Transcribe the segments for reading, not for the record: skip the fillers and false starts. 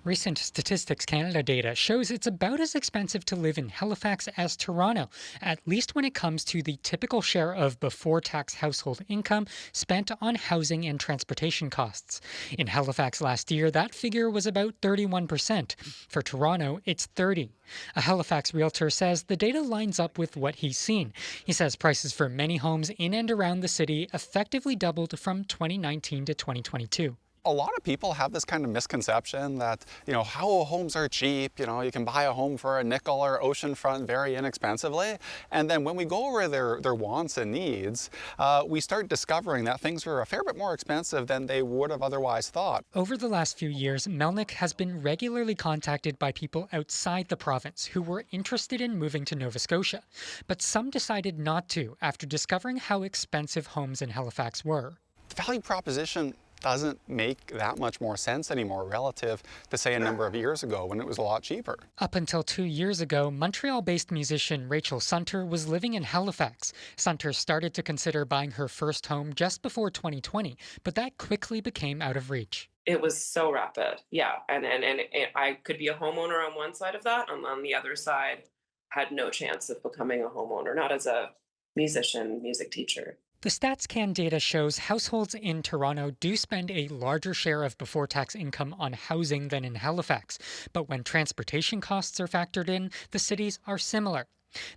Recent Statistics Canada data shows it's about as expensive to live in Halifax as Toronto, at least when it comes to the typical share of before tax household income spent on housing and transportation costs. In Halifax last year, that figure was about 31%. For Toronto, it's 30. A Halifax realtor says the data lines up with what he's seen. He says prices for many homes in and around the city effectively doubled from 2019 to 2022. A lot of people have this kind of misconception that, how homes are cheap, you can buy a home for a nickel or oceanfront very inexpensively. And then when we go over their wants and needs, we start discovering that things are a fair bit more expensive than they would have otherwise thought. Over the last few years, Melnick has been regularly contacted by people outside the province who were interested in moving to Nova Scotia. But some decided not to after discovering how expensive homes in Halifax were. The value proposition doesn't make that much more sense anymore relative to, say, a number of years ago when it was a lot cheaper. Up until 2 years ago, Montreal-based musician Rachel Sunter was living in Halifax. Sunter started to consider buying her first home just before 2020, but that quickly became out of reach. It was so rapid. Yeah. And I could be a homeowner on one side of that. On the other side, had no chance of becoming a homeowner, not as a musician, music teacher. The StatsCan data shows households in Toronto do spend a larger share of before tax income on housing than in Halifax, but when transportation costs are factored in, the cities are similar.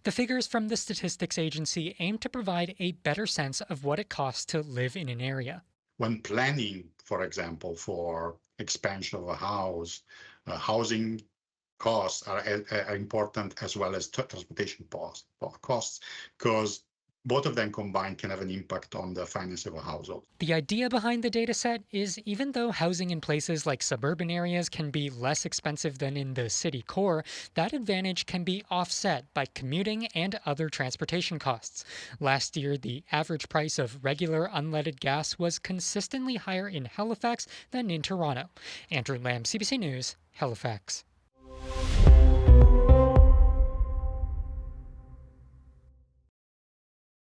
The figures from the statistics agency aim to provide a better sense of what it costs to live in an area. When planning, for example, for expansion of a house, housing costs are important as well as transportation costs, because both of them combined can have an impact on the finance of a household. The idea behind the dataset is even though housing in places like suburban areas can be less expensive than in the city core, that advantage can be offset by commuting and other transportation costs. Last year, the average price of regular unleaded gas was consistently higher in Halifax than in Toronto. Andrew Lamb, CBC News, Halifax.